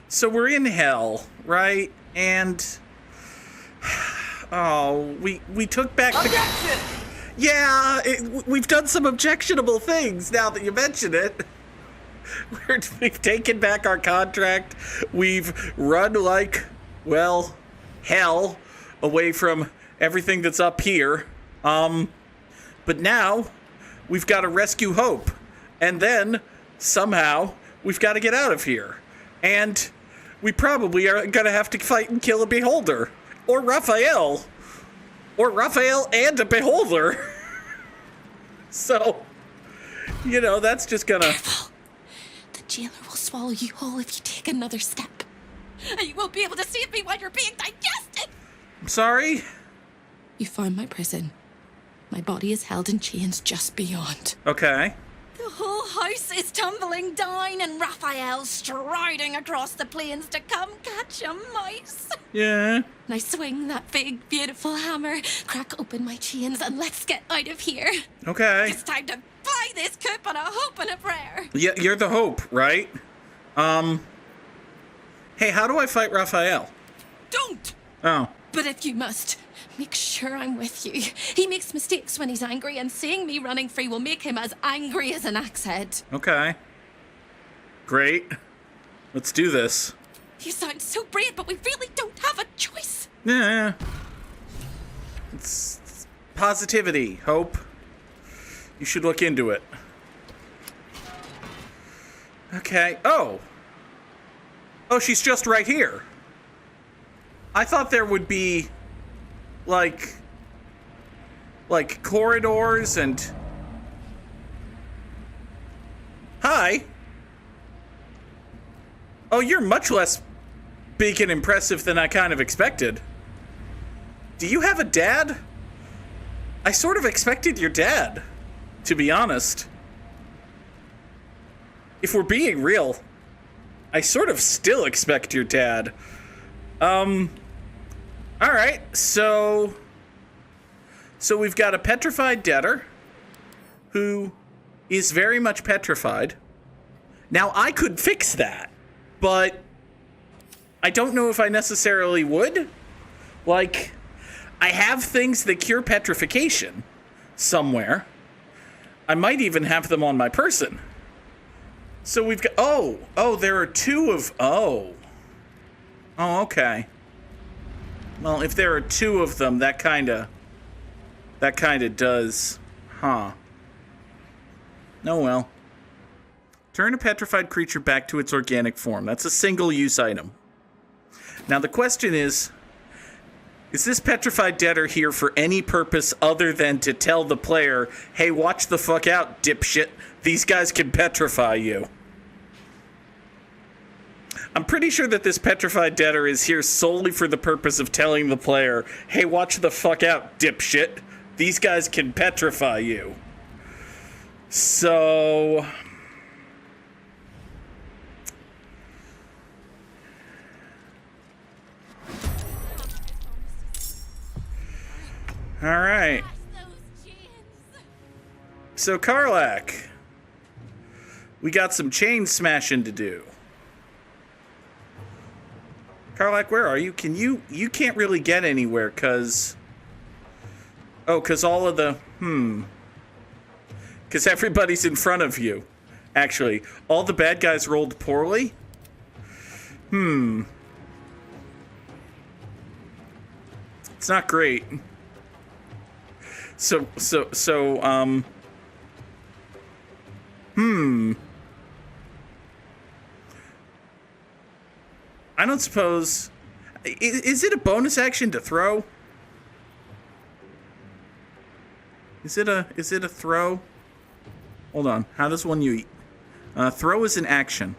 So we're in hell, right? And oh, we took back Objection! Yeah, we've done some objectionable things now that you mention it. We've taken back our contract. We've run like, well, hell away from everything that's up here. But now we've got to rescue Hope. And then somehow we've got to get out of here. And we probably are going to have to fight and kill a beholder. Or Raphael. Or Raphael and a beholder. So, you know, that's just gonna... Careful. The jailer will swallow you whole if you take another step. And you won't be able to save me while you're being digested. I'm sorry? You found my prison. My body is held in chains just beyond. Okay. The whole house is tumbling down and Raphael's striding across the plains to come catch a mouse. Yeah. And I swing that big, beautiful hammer, crack open my chains, and let's get out of here. Okay. It's time to buy this coop on a hope and a prayer. Yeah, you're the Hope, right? Hey, how do I fight Raphael? Don't! Oh. But if you must, make sure I'm with you. He makes mistakes when he's angry, and seeing me running free will make him as angry as an axe head. Okay. Great. Let's do this. You sound so brave, but we really don't have a choice. Yeah. It's positivity, Hope. You should look into it. Okay. Oh, she's just right here. I thought there would be, like corridors and... Hi. Oh, you're much less big and impressive than I kind of expected. Do you have a dad? I sort of expected your dad, to be honest. If we're being real, I sort of still expect your dad. Alright, so we've got a petrified debtor who is very much petrified. Now, I could fix that, but I don't know if I necessarily would. Like, I have things that cure petrification somewhere. I might even have them on my person. So we've got... Oh, there are two of... Oh, okay. Well, if there are two of them, that kind of does... Huh. Oh, well. Turn a petrified creature back to its organic form. That's a single-use item. Now, the question is this petrified debtor here for any purpose other than to tell the player, hey, watch the fuck out, dipshit. These guys can petrify you. I'm pretty sure that this petrified debtor is here solely for the purpose of telling the player, hey, watch the fuck out, dipshit. These guys can petrify you. So... all right. So, Karlak, we got some chain smashing to do. Karlak, where are you? You can't really get anywhere, because... Oh, because all of the... Because everybody's in front of you. Actually, all the bad guys rolled poorly? It's not great. So, I don't suppose... Is it a bonus action to throw? Is it a throw? Hold on. How does one you eat? Throw is an action.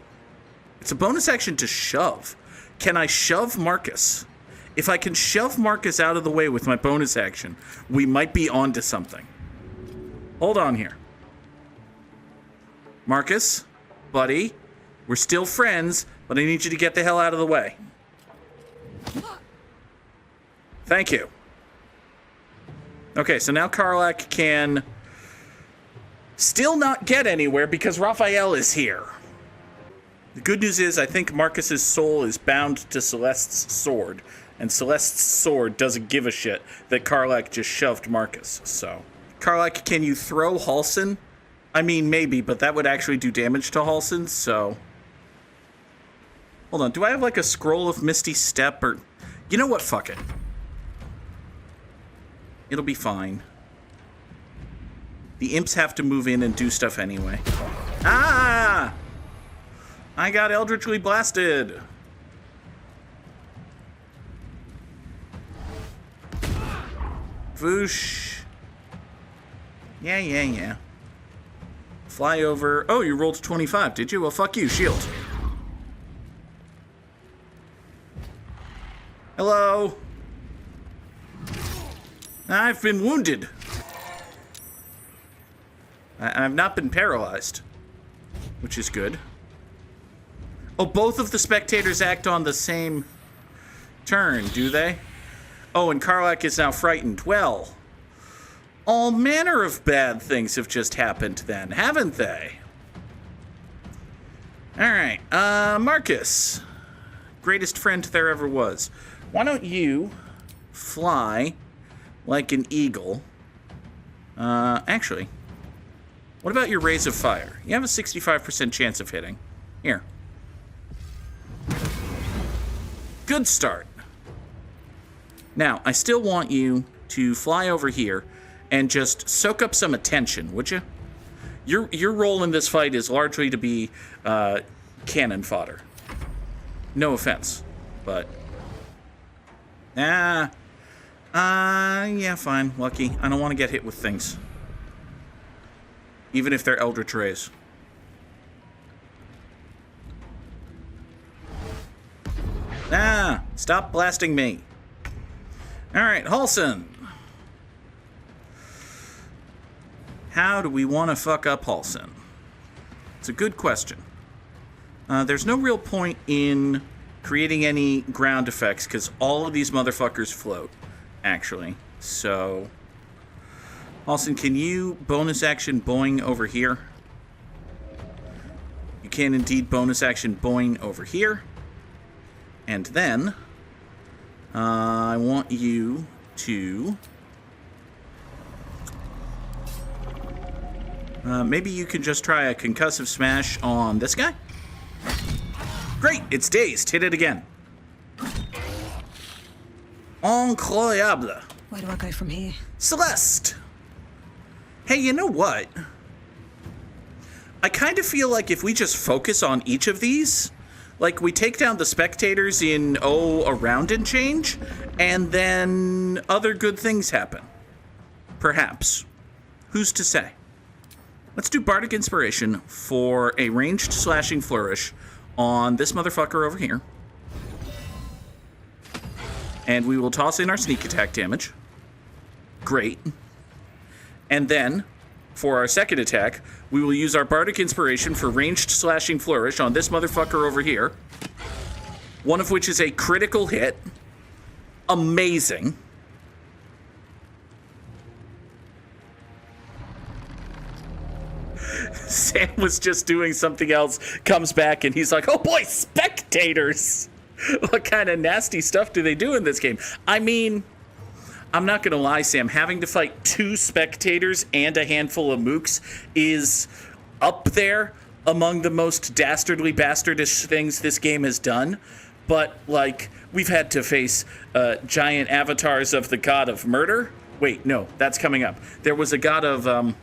It's a bonus action to shove. Can I shove Marcus? If I can shove Marcus out of the way with my bonus action, we might be onto something. Hold on here. Marcus, buddy, we're still friends, but I need you to get the hell out of the way. Thank you. Okay, so now Karlak can still not get anywhere because Raphael is here. The good news is I think Marcus's soul is bound to Celeste's sword, and Celeste's sword doesn't give a shit that Karlach just shoved Marcus, so. Karlach, can you throw Halsin? I mean, maybe, but that would actually do damage to Halsin, so. Hold on, do I have like a scroll of Misty Step or... You know what, fuck it. It'll be fine. The imps have to move in and do stuff anyway. Ah! I got eldritchly blasted. Voosh. Yeah. Fly over. Oh, you rolled 25, did you? Well, fuck you, shield. Hello. I've been wounded. I've not been paralyzed, which is good. Oh, both of the spectators act on the same turn, do they? Oh, and Karlach is now frightened. Well, all manner of bad things have just happened then, haven't they? All right, Marcus, greatest friend there ever was. Why don't you fly like an eagle? Actually, what about your Rays of Fire? You have a 65% chance of hitting. Here. Good start. Now, I still want you to fly over here and just soak up some attention, would you? Your role in this fight is largely to be cannon fodder. No offense, but... yeah, fine, lucky. I don't want to get hit with things. Even if they're Eldritch Rays. Stop blasting me. Alright, Halsin. How do we want to fuck up Halsin? It's a good question. There's no real point in creating any ground effects because all of these motherfuckers float, actually. So, Halsin, can you bonus action boing over here? You can indeed bonus action boing over here. And then, I want you to... maybe you can just try a concussive smash on this guy? Great, it's dazed. Hit it again. Incroyable. Where do I go from here? Celeste! Hey, you know what? I kind of feel like if we just focus on each of these, like we take down the spectators in, a round and change, and then other good things happen. Perhaps. Who's to say? Let's do Bardic Inspiration for a ranged slashing flourish on this motherfucker over here. And we will toss in our sneak attack damage. Great. And then, for our second attack, we will use our Bardic Inspiration for ranged slashing flourish on this motherfucker over here. One of which is a critical hit. Amazing. Sam was just doing something else, comes back, and he's like, oh boy, spectators! What kind of nasty stuff do they do in this game? I mean, I'm not gonna lie, Sam, having to fight 2 spectators and a handful of mooks is up there among the most dastardly bastardish things this game has done. But, like, we've had to face giant avatars of the god of murder. Wait, no, that's coming up. There was a god of,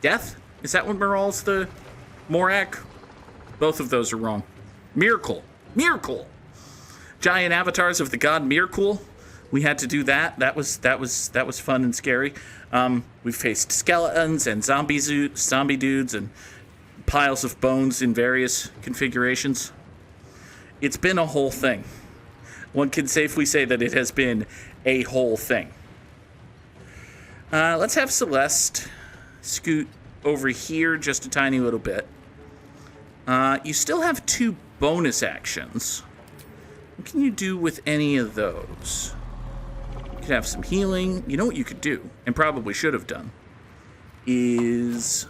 death? Is that what Moral's the Morak? Both of those are wrong. Miracle. Giant avatars of the god Miracle. We had to do that. That was fun and scary. We faced skeletons and zombie dudes and piles of bones in various configurations. It's been a whole thing. One can safely say that it has been a whole thing. Let's have Celeste scoot over here just a tiny little bit. You still have 2 bonus actions. What can you do with any of those? You could have some healing. You know what you could do, and probably should have done, is...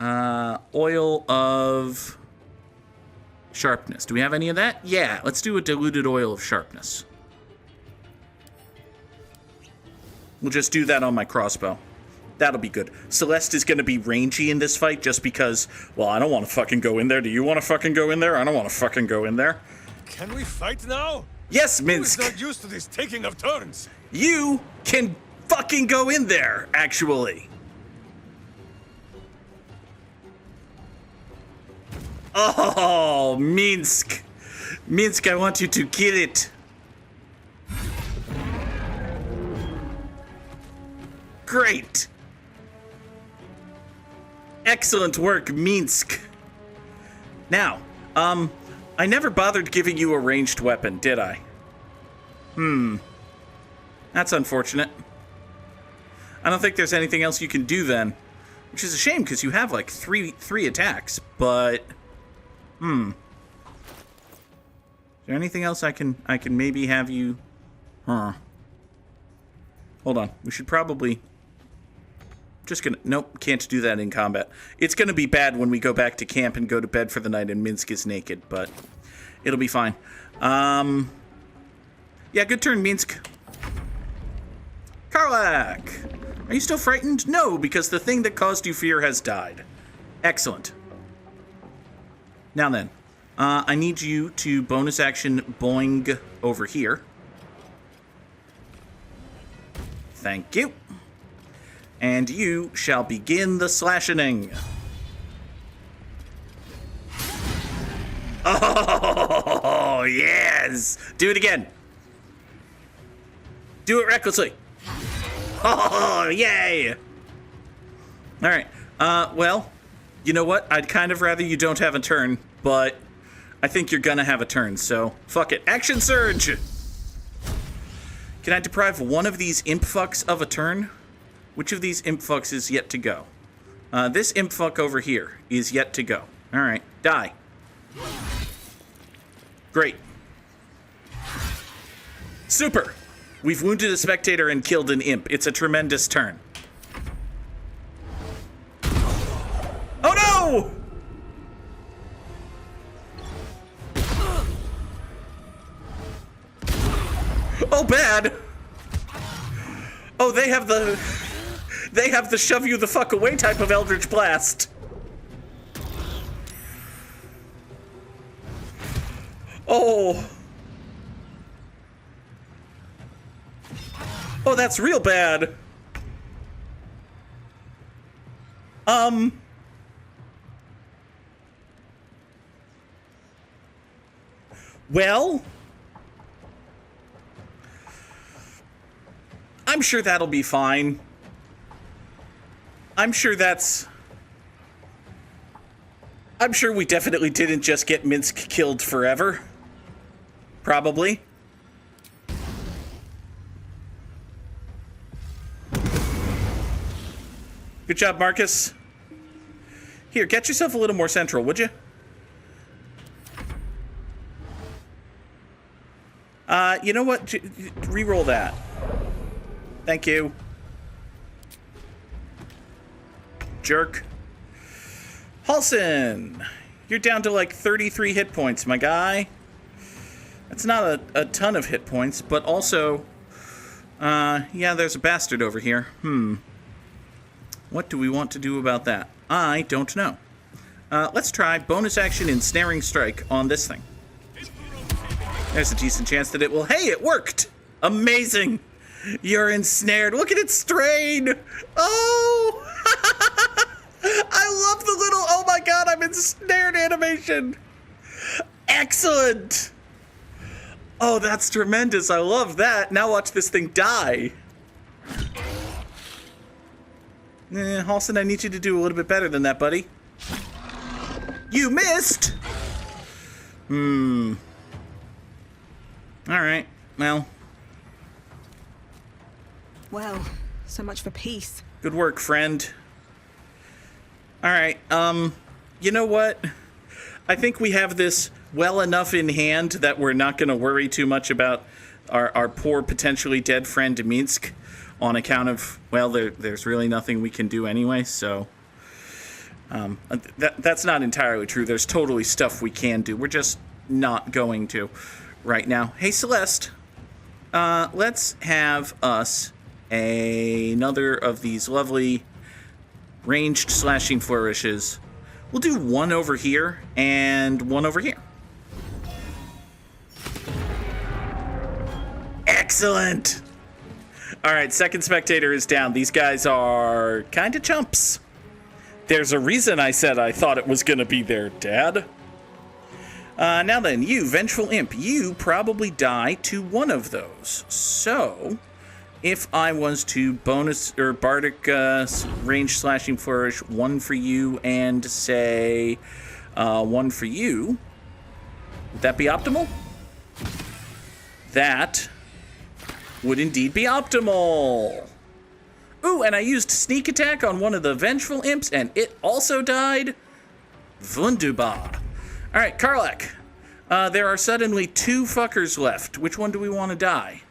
Oil of sharpness. Do we have any of that? Yeah, let's do a diluted oil of sharpness. We'll just do that on my crossbow. That'll be good. Celeste is going to be rangy in this fight just because, well, I don't want to fucking go in there. Do you want to fucking go in there? I don't want to fucking go in there. Can we fight now? Yes, Minsk. Who's not used to this taking of turns? You can fucking go in there, actually. Oh, Minsk. Minsk, I want you to kill it. Great. Excellent work, Minsk. Now, I never bothered giving you a ranged weapon, did I? That's unfortunate. I don't think there's anything else you can do then. Which is a shame, because you have, like, three attacks, but... Is there anything else I can maybe have you... Hold on. We should probably... Just gonna... Nope, can't do that in combat. It's gonna be bad when we go back to camp and go to bed for the night and Minsk is naked, but... It'll be fine. Yeah, good turn, Minsk. Karlak! Are you still frightened? No, because the thing that caused you fear has died. Excellent. Now then, I need you to bonus action boing over here. Thank you. And you shall begin the slashing. Oh, yes! Do it again. Do it recklessly. Oh, yay! Alright, well, you know what? I'd kind of rather you don't have a turn, but I think you're gonna have a turn, so fuck it. Action Surge! Can I deprive one of these imp fucks of a turn? Which of these imp fucks is yet to go? This imp fuck over here is yet to go. Alright, die. Great. Super! We've wounded a spectator and killed an imp. It's a tremendous turn. Oh no! Oh, bad. Oh, they have the shove you the fuck away type of Eldritch Blast. Oh. Oh, that's real bad. Well, I'm sure that'll be fine. I'm sure we definitely didn't just get Minsk killed forever. Probably. Good job, Marcus. Here, get yourself a little more central, would you? You know what? Reroll that. Thank you. Jerk. Halson! You're down to like 33 hit points, my guy. That's not a ton of hit points, but also... yeah, there's a bastard over here. What do we want to do about that? I don't know. Let's try bonus action ensnaring strike on this thing. There's a decent chance that it will... Hey, it worked! Amazing! You're ensnared. Look at it strain! Oh! I love the little, oh my god, I'm ensnared animation! Excellent! Oh, that's tremendous. I love that. Now watch this thing die. Halson, I need you to do a little bit better than that, buddy. You missed! Alright, well. Well, so much for peace. Good work, friend. Alright, you know what? I think we have this well enough in hand that we're not going to worry too much about our poor, potentially dead friend Minsk on account of, well, there's really nothing we can do anyway, so... That's not entirely true. There's totally stuff we can do. We're just not going to right now. Hey, Celeste, let's have us another of these lovely ranged slashing flourishes. We'll do one over here and one over here. Excellent. All right, second spectator is down. These guys are kind of chumps. There's a reason I said I thought it was going to be their dad. Now then, you, Vengeful Imp, you probably die to one of those. So, if I was to bonus or Bardic range slashing flourish, one for you and say one for you, would that be optimal? That would indeed be optimal. Ooh, and I used sneak attack on one of the Vengeful Imps, and it also died. Wunderbar. All right, Karlach. There are suddenly 2 fuckers left. Which one do we want to die?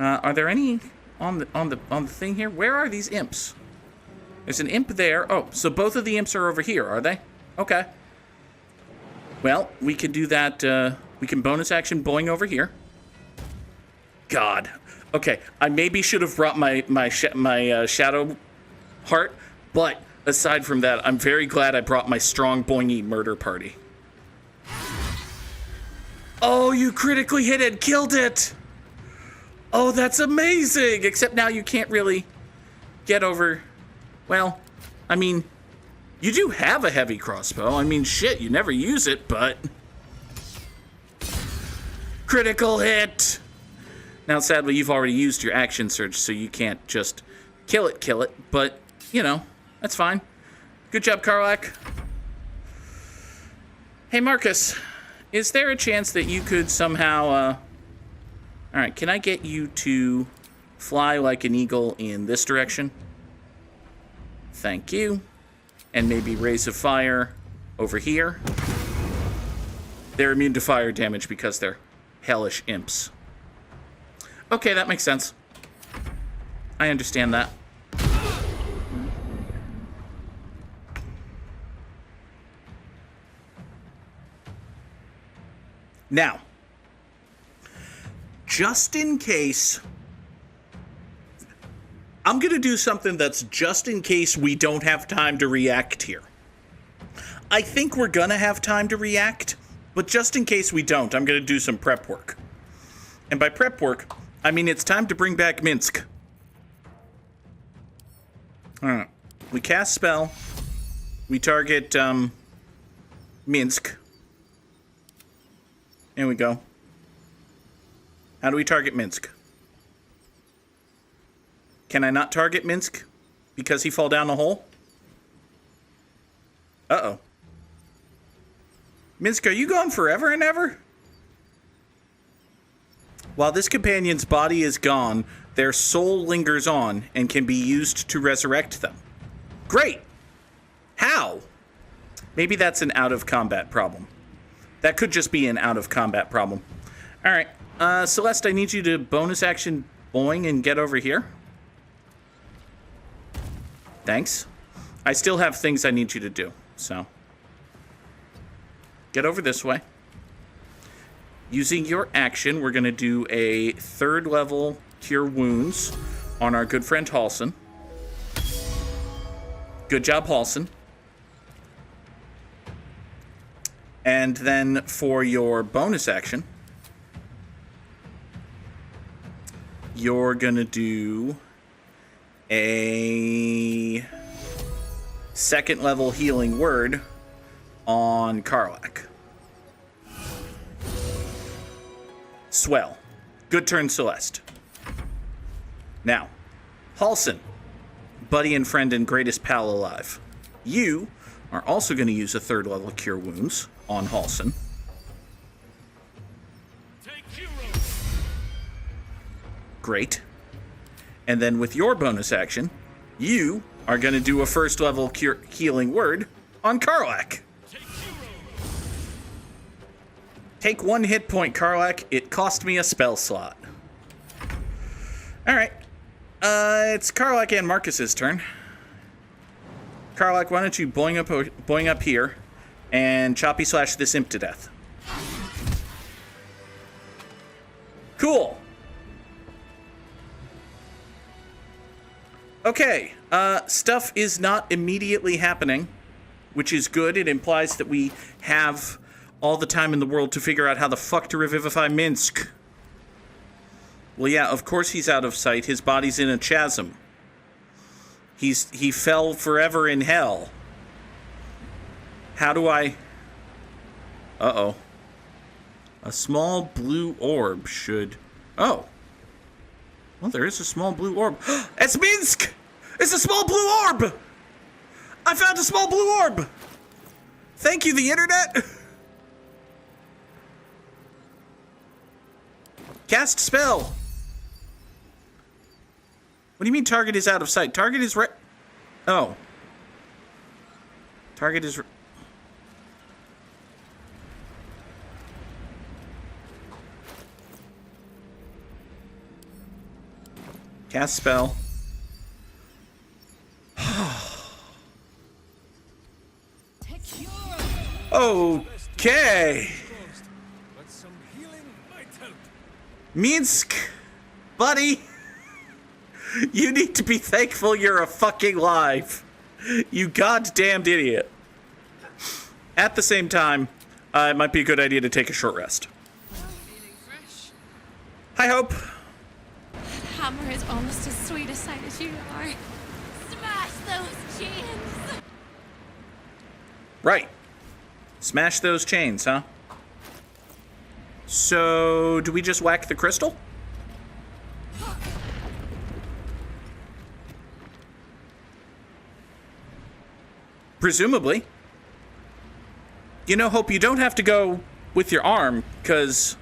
Are there any on the thing here? Where are these imps? There's an imp there. Oh, so both of the imps are over here, are they? Okay. Well, we can do that. We can bonus action boing over here. God. Okay, I maybe should have brought my shadow heart, but aside from that, I'm very glad I brought my strong boingy murder party. Oh, you critically hit it, killed it! Oh, that's amazing! Except now you can't really get over... Well, I mean, you do have a heavy crossbow. I mean, shit, you never use it, but... Critical hit! Now, sadly, you've already used your action surge, so you can't just kill it, but, you know, that's fine. Good job, Karlach. Hey, Marcus, is there a chance that you could somehow, Alright, can I get you to fly like an eagle in this direction? Thank you. And maybe Rays of Fire over here. They're immune to fire damage because they're hellish imps. Okay, that makes sense. I understand that. Now, just in case, I'm going to do something that's just in case we don't have time to react here. I think we're going to have time to react, but just in case we don't, I'm going to do some prep work. And by prep work, I mean it's time to bring back Minsk. Alright. We cast spell. We target, Minsk. Here we go. How do we target Minsk? Can I not target Minsk because he fall down the hole? Uh-oh. Minsk, are you gone forever and ever? While this companion's body is gone, their soul lingers on and can be used to resurrect them. Great! How? Maybe that's an out-of-combat problem. That could just be an out-of-combat problem. Alright, Celeste, I need you to bonus action boing and get over here. Thanks. I still have things I need you to do, so. Get over this way. Using your action, we're going to do a 3rd level Cure Wounds on our good friend Halson. Good job, Halson. And then for your bonus action, you're going to do a 2nd level Healing Word on Karlach. Swell. Good turn, Celeste. Now, Halson, buddy and friend and greatest pal alive. You are also going to use a 3rd level Cure Wounds on Halson. Great. And then with your bonus action, you are going to do a 1st level Healing Word on Karlach. Take 1 hit point, Karlach. It cost me a spell slot. Alright. It's Karlach and Marcus's turn. Karlak, why don't you boing up here and choppy slash this imp to death. Cool. Okay, stuff is not immediately happening, which is good. It implies that we have all the time in the world to figure out how the fuck to revivify Minsk. Well, yeah, of course he's out of sight. His body's in a chasm. He fell forever in hell. How do I... Uh-oh. A small blue orb should... Oh. Well, there is a small blue orb. It's Minsk! It's a small blue orb! I found a small blue orb! Thank you, the internet! Cast spell! What do you mean target is out of sight? Target is right... Oh. Target is... Cast spell. Okay. But some healing might help. Minsk, buddy. You need to be thankful you're a fucking live. You goddamned idiot. At the same time, it might be a good idea to take a short rest. Feeling fresh. Hi, Hope. Hammer is almost as sweet a sight as you are. Smash those chains! Right. Smash those chains, huh? So, do we just whack the crystal? Presumably. You know, Hope, you don't have to go with your arm, because,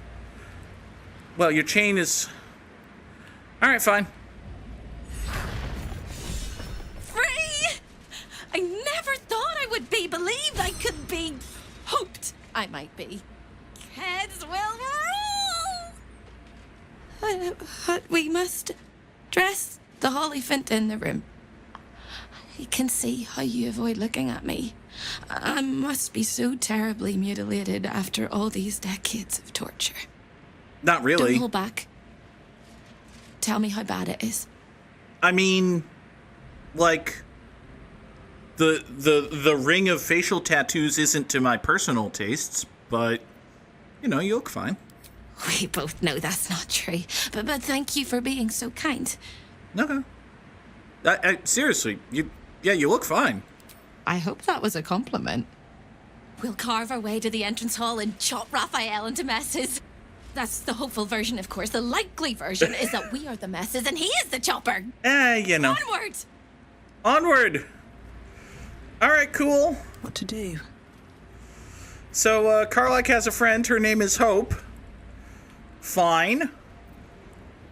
well, your chain is... Alright, fine. Free! I never thought I would be believed I could be. Hoped I might be. Heads will roll! But we must dress the Hollyphant in the room. I can see how you avoid looking at me. I must be so terribly mutilated after all these decades of torture. Not really. Don't hold back. Tell me how bad it is. I mean, like, the ring of facial tattoos isn't to my personal tastes, but, you know, you look fine. We both know that's not true. But thank you for being so kind. Okay. Seriously, you look fine. I hope that was a compliment. We'll carve our way to the entrance hall and chop Raphael into messes. That's the hopeful version, of course. The likely version is that we are the messes and he is the chopper. You know. Onward! Onward! Alright, cool. What to do? So, Karlak has a friend. Her name is Hope. Fine.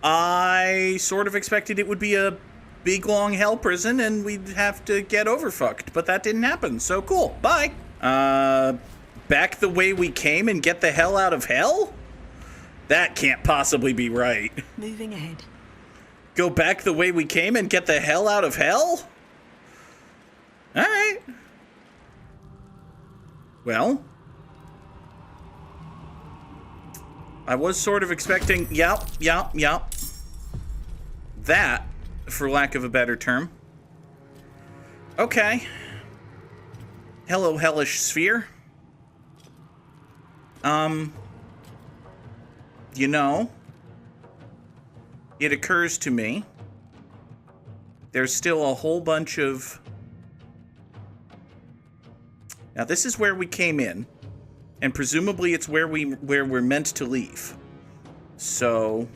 I sort of expected it would be a big, long hell prison and we'd have to get overfucked, but that didn't happen, so cool. Bye. Back the way we came and get the hell out of hell? That can't possibly be right. Moving ahead. Go back the way we came and get the hell out of hell? Alright. Well, I was sort of expecting, yep. That, for lack of a better term. Okay. Hello, hellish sphere. You know, it occurs to me there's still a whole bunch of... Now, this is where we came in, and presumably it's where we're meant to leave. So,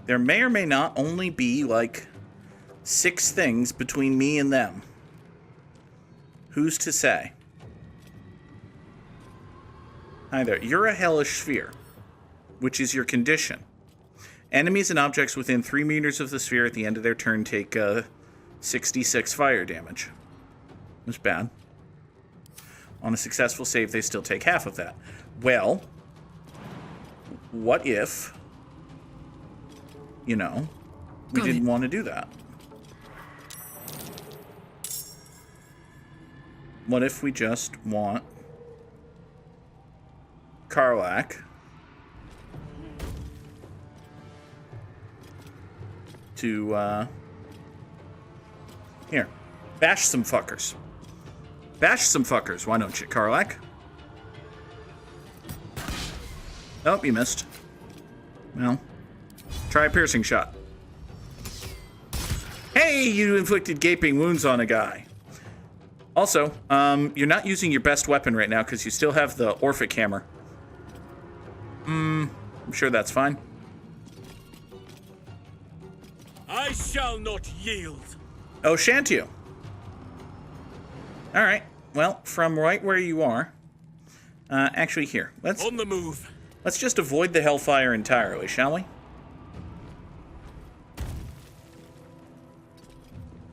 there may or may not only be, like, 6 things between me and them. Who's to say? Hi there. You're a hellish sphere, which is your condition. Enemies and objects within 3 meters of the sphere at the end of their turn take 66 fire damage. That's bad. On a successful save, they still take half of that. Well, what if, you know, we didn't want to do that. What if we just want Karlach to, here, bash some fuckers. Bash some fuckers, why don't you, Karlach? Oh, you missed. Well, try a piercing shot. Hey, you inflicted gaping wounds on a guy. Also, you're not using your best weapon right now because you still have the Orphic hammer. I'm sure that's fine. I shall not yield. Oh, shan't you? All right. Well, from right where you are, actually here. On the move. Let's just avoid the hellfire entirely, shall we?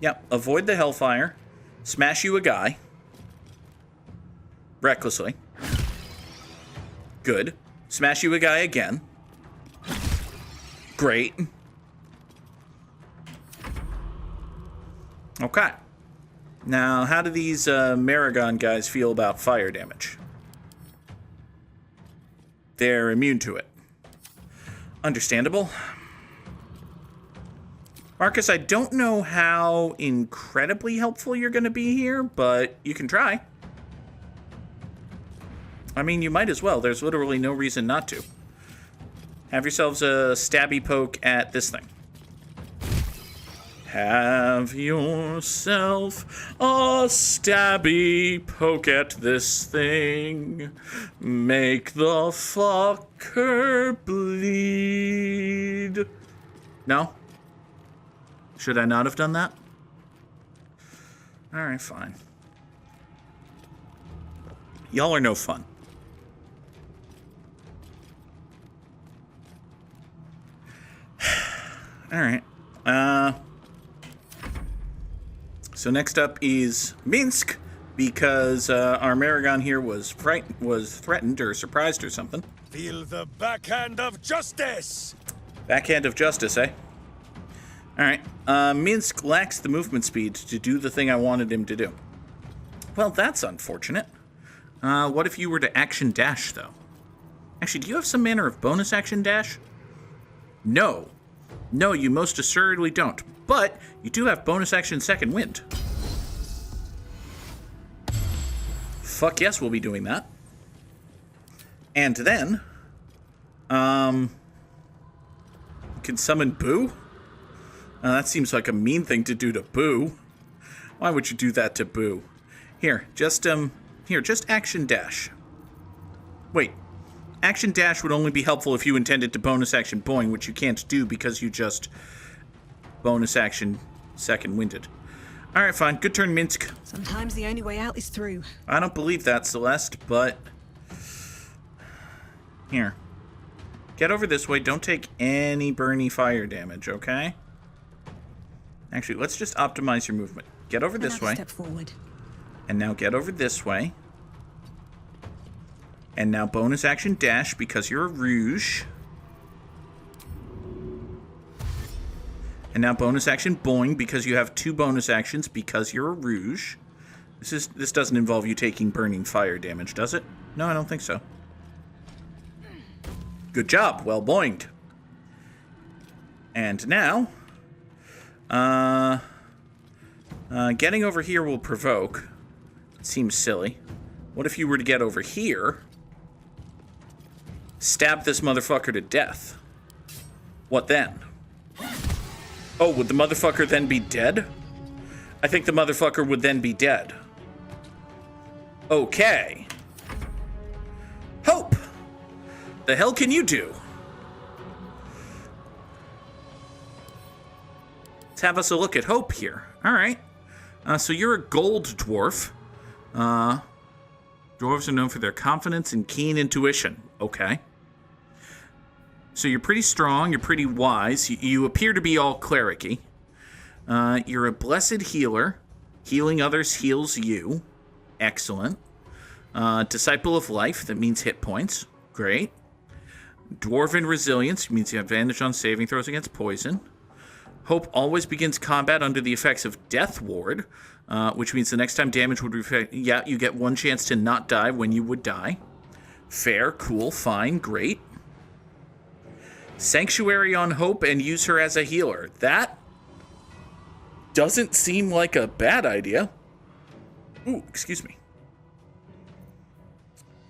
Yep. Avoid the hellfire. Smash you a guy. Recklessly. Good. Smash you a guy again. Great. Okay. Now, how do these Maragon guys feel about fire damage? They're immune to it. Understandable. Marcus, I don't know how incredibly helpful you're going to be here, but you can try. I mean, you might as well. There's literally no reason not to. Have yourselves a stabby poke at this thing. Have yourself a stabby poke at this thing. Make the fucker bleed. No? Should I not have done that? Alright, fine. Y'all are no fun. Alright. So next up is Minsk, because our Maragon here was threatened or surprised or something. Feel the backhand of justice. Backhand of justice, eh? Alright. Minsk lacks the movement speed to do the thing I wanted him to do. Well, that's unfortunate. What if you were to action dash, though? Actually, do you have some manner of bonus action dash? No. No, you most assuredly don't. But you do have bonus action second wind. Fuck yes, we'll be doing that. And then, you can summon Boo? That seems like a mean thing to do to Boo. Why would you do that to Boo? Here, just action dash. Wait. Action dash would only be helpful if you intended to bonus action boing, which you can't do because you just bonus action second winded. Alright, fine. Good turn, Minsk. Sometimes the only way out is through. I don't believe that, Celeste, but here. Get over this way. Don't take any burny fire damage, okay? Actually, let's just optimize your movement. Get over this way. Step forward. And now get over this way. And now bonus action dash because you're a rouge. And now bonus action boing because you have 2 bonus actions because you're a rouge. This doesn't involve you taking burning fire damage, does it? No, I don't think so. Good job. Well boinged. And now, getting over here will provoke. It seems silly. What if you were to get over here? Stab this motherfucker to death. What then? Oh, would the motherfucker then be dead? I think the motherfucker would then be dead. Okay. Hope! The hell can you do? Let's have us a look at Hope here. Alright. So you're a gold dwarf. Dwarves are known for their confidence and keen intuition. Okay. So you're pretty strong, you're pretty wise, you appear to be all cleric-y. You're a blessed healer. Healing others heals you. Excellent. Disciple of life, that means hit points. Great. Dwarven resilience means you have advantage on saving throws against poison. Hope always begins combat under the effects of Death Ward, which means the next time damage would reflect... Yeah, you get one chance to not die when you would die. Fair, cool, fine, great. Sanctuary on Hope and use her as a healer. That doesn't seem like a bad idea. Ooh, excuse me.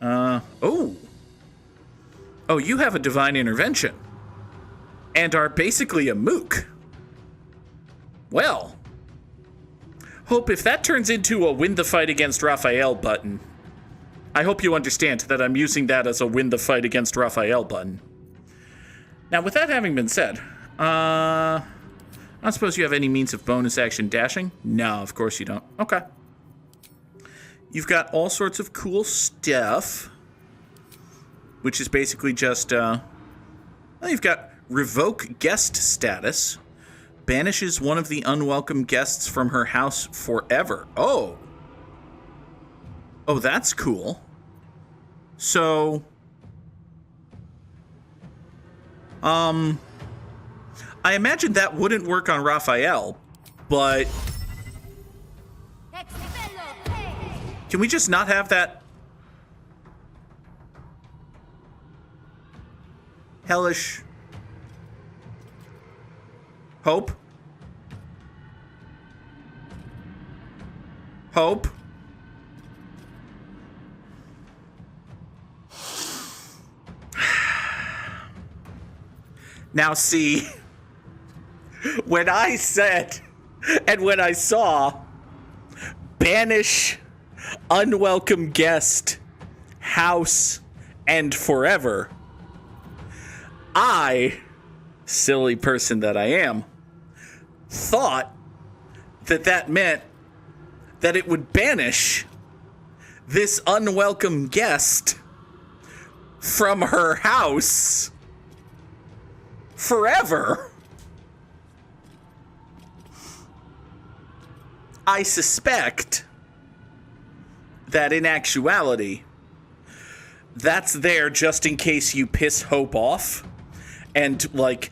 Oh. Oh, you have a divine intervention. And are basically a mook. Well. Hope if that turns into a win the fight against Raphael button, I hope you understand that I'm using that as a win the fight against Raphael button. Now, with that having been said, I don't suppose you have any means of bonus action dashing? No, of course you don't. Okay. You've got all sorts of cool stuff, which is basically just, well, you've got revoke guest status, banishes one of the unwelcome guests from her house forever. Oh. Oh, that's cool. So, I imagine that wouldn't work on Raphael, but can we just not have that hellish hope? Hope? Now see, when I said and when I saw banish unwelcome guest, house, and forever, I, silly person that I am, thought that that meant that it would banish this unwelcome guest from her house forever. I suspect that in actuality, that's there just in case you piss Hope off and, like,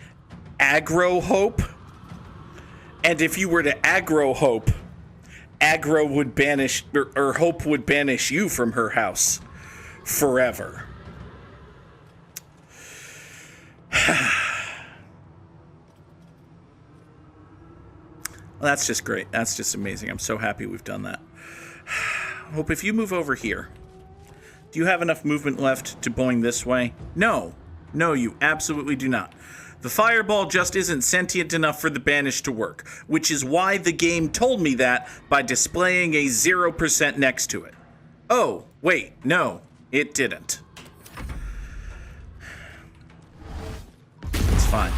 aggro Hope. And if you were to aggro Hope, aggro would banish, or Hope would banish you from her house forever. Well, that's just great. That's just amazing. I'm so happy we've done that. Hope, if you move over here, do you have enough movement left to boing this way? No. No, you absolutely do not. The fireball just isn't sentient enough for the banish to work, which is why the game told me that by displaying a 0% next to it. Oh, wait, no, it didn't. It's fine.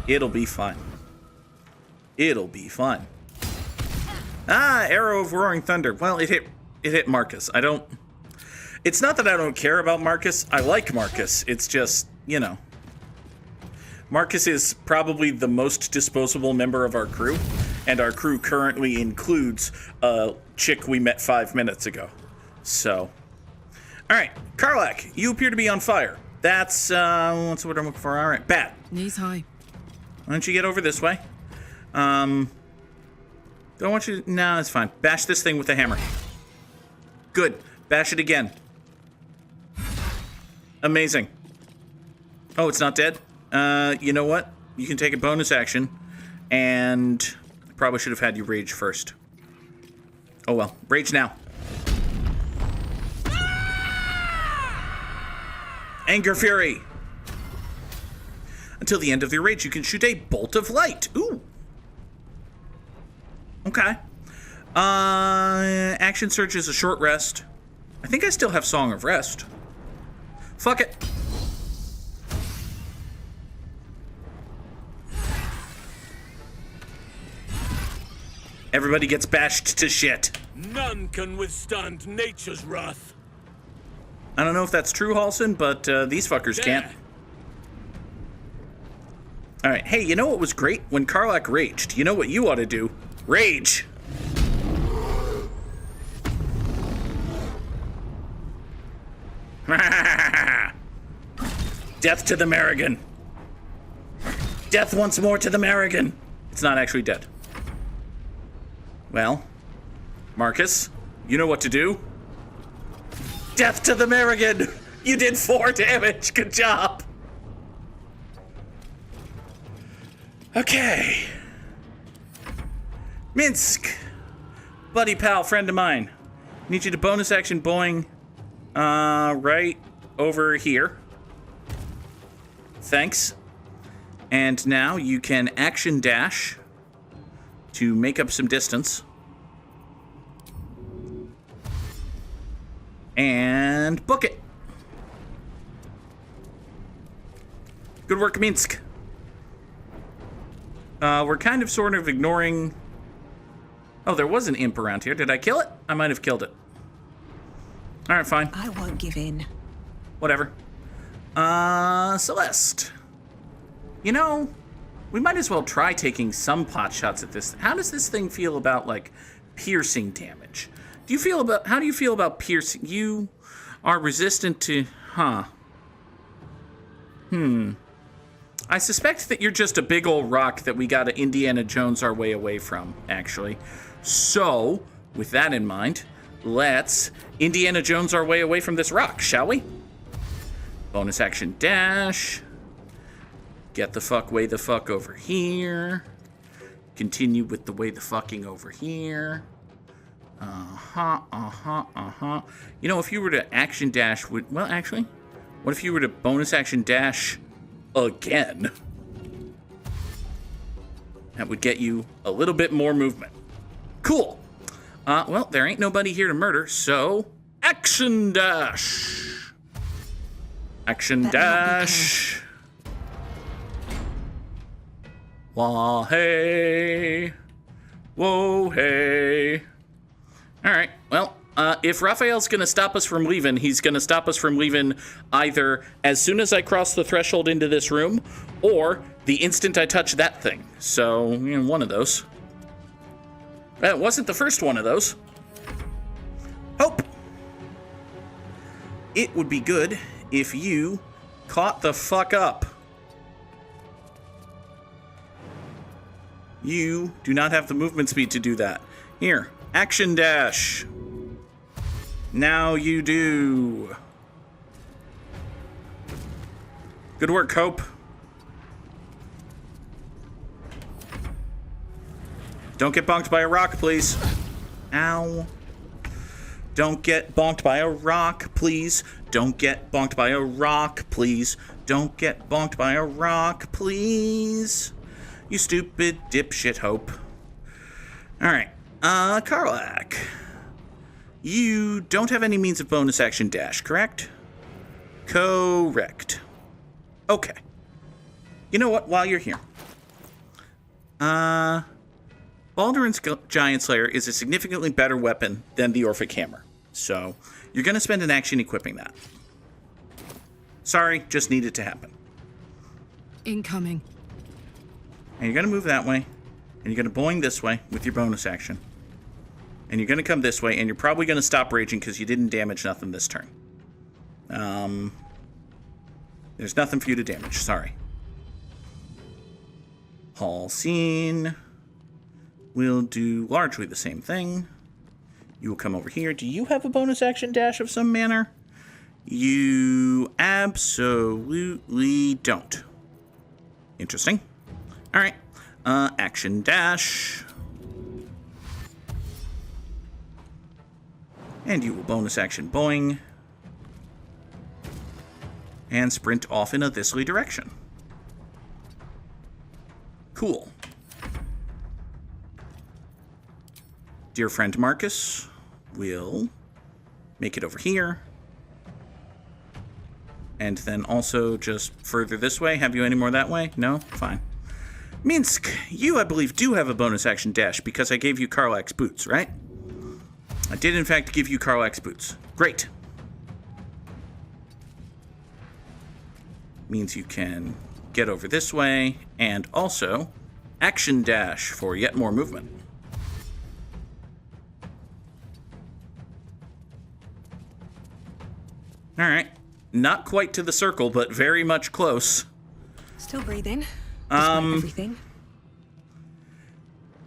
It'll be fine. It'll be fun. Ah, Arrow of Roaring Thunder. Well, it hit Marcus. It's not that I don't care about Marcus. I like Marcus. It's just, you know. Marcus is probably the most disposable member of our crew, and our crew currently includes a chick we met 5 minutes ago. So, all right, Karlak, you appear to be on fire. That's, what's what I'm looking for? All right, Bat. Knees high. Why don't you get over this way? Don't want you to... No, it's fine. Bash this thing with the hammer. Good. Bash it again. Amazing. Oh, it's not dead? You know what? You can take a bonus action, and I probably should have had you rage first. Oh well. Rage now. Anger Fury. Until the end of your rage, you can shoot a bolt of light. Ooh. Okay. Action Surge is a short rest. I think I still have Song of Rest. Fuck it. Everybody gets bashed to shit. None can withstand nature's wrath. I don't know if that's true, Halson, but these fuckers can't. All right. Hey, you know what was great? When Karlak raged. You know what you ought to do? Rage. Death to the Merrigan. Death once more to the Merrigan. It's not actually dead. Well, Marcus, you know what to do. Death to the Merrigan! You did 4 damage. Good job. Okay. Minsk. Buddy pal, friend of mine. Need you to bonus action boing right over here. Thanks. And now you can action dash to make up some distance. And book it. Good work, Minsk. We're kind of sort of ignoring... Oh, there was an imp around here. Did I kill it? I might have killed it. Alright, fine. I won't give in. Whatever. Celeste. You know, we might as well try taking some pot shots at this. How does this thing feel about, like, piercing damage? How do you feel about piercing? You are resistant to, I suspect that you're just a big old rock that we gotta Indiana Jones our way away from, actually. So, with that in mind, let's Indiana Jones our way away from this rock, shall we? Bonus action dash. Get the fuck way the fuck over here. Continue with the way the fucking over here. You know, if you were to action dash, well, actually, what if you were to bonus action dash again? That would get you a little bit more movement. Cool. Well, there ain't nobody here to murder, so action dash. Action dash. Wah hey. Whoa hey. All right, well, if Raphael's going to stop us from leaving, he's going to stop us from leaving either as soon as I cross the threshold into this room or the instant I touch that thing. So, you know, one of those. That wasn't the first one of those. Hope. It would be good if you caught the fuck up. You do not have the movement speed to do that. Here. Action dash. Now you do. Good work, Hope. Don't get bonked by a rock, please. Ow. Don't get bonked by a rock, please. Don't get bonked by a rock, please. Don't get bonked by a rock, please. You stupid dipshit, Hope. Alright. Karlak. You don't have any means of bonus action dash, correct? Correct. Okay. You know what? While you're here. Baldur's Giant Slayer is a significantly better weapon than the Orphic Hammer. So, you're going to spend an action equipping that. Sorry, just needed to happen. Incoming. And you're going to move that way. And you're going to boing this way with your bonus action. And you're going to come this way, and you're probably going to stop raging because you didn't damage nothing this turn. There's nothing for you to damage, sorry. Hall Scene. We'll do largely the same thing. You will come over here. Do you have a bonus action dash of some manner? You absolutely don't. Interesting. All right. Action dash. And you will bonus action boing. And sprint off in a thisly direction. Cool. Dear friend Marcus will make it over here. And then also just further this way. Have you any more that way? No? Fine. Minsk, you, I believe, do have a bonus action dash because I gave you Karlak's boots, right? I did, in fact, give you Karlak's boots. Great. Means you can get over this way and also action dash for yet more movement. All right. Not quite to the circle, but very much close. Still breathing. Despite everything.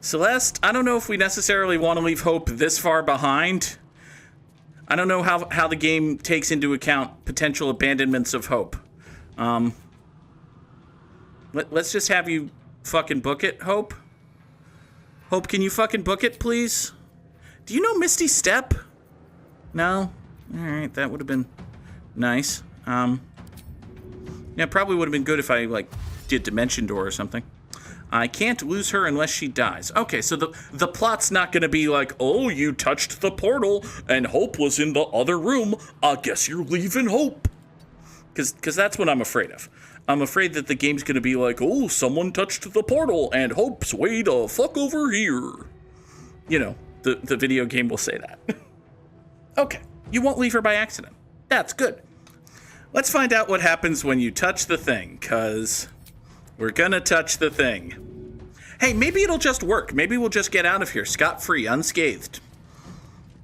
Celeste, I don't know if we necessarily want to leave Hope this far behind. I don't know how the game takes into account potential abandonments of Hope. Let's just have you fucking book it, Hope. Hope, can you fucking book it, please? Do you know Misty Step? No? Alright, that would have been nice. Yeah, probably would have been good if I, like, did Dimension Door or something. I can't lose her unless she dies. Okay, so the plot's not gonna be like, oh, you touched the portal and Hope was in the other room. I guess you're leaving Hope. Because that's what I'm afraid of. I'm afraid that the game's gonna be like, oh, someone touched the portal and Hope's way the fuck over here. You know, the video game will say that. Okay, you won't leave her by accident. That's good. Let's find out what happens when you touch the thing, because we're gonna touch the thing. Hey, maybe it'll just work. Maybe we'll just get out of here scot-free, unscathed.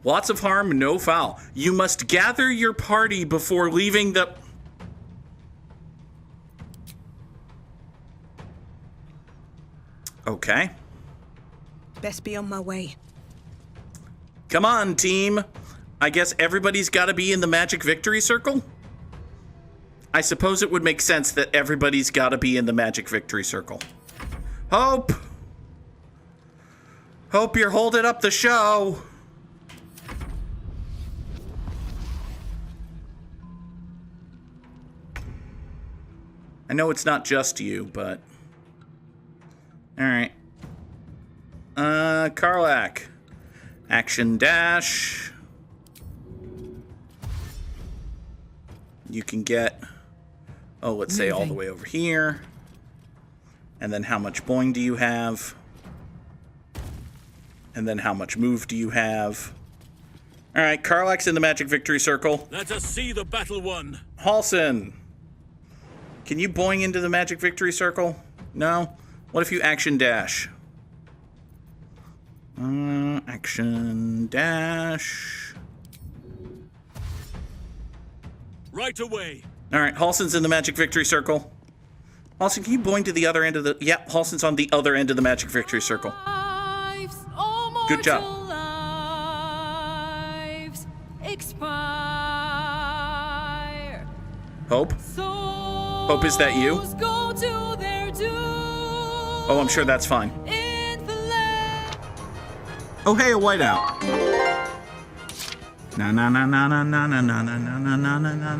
Lots of harm, no foul. You must gather your party before leaving the... Okay. Best be on my way. Come on, team. I guess everybody's gotta be in the magic victory circle? I suppose it would make sense that everybody's gotta be in the magic victory circle. Hope! Hope you're holding up the show! I know it's not just you, but... Alright. Karlach. Action dash. You can get... Oh, let's say all the way over here. And then how much boing do you have? And then how much move do you have? All right, Karlach's in the magic victory circle. Let us see the battle won. Halsin, can you boing into the magic victory circle? No? What if you action dash? Action dash. Right away. All right, Halsin's in the magic victory circle. Halsin, can you boing to the other end of the... Yep, Halsin's on the other end of the magic victory circle. Good job. Hope? Hope, is that you? Oh, I'm sure that's fine. Oh, hey, a whiteout. Na na na na na na na na na na na na na na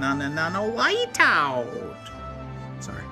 na na na whiteout. Sorry.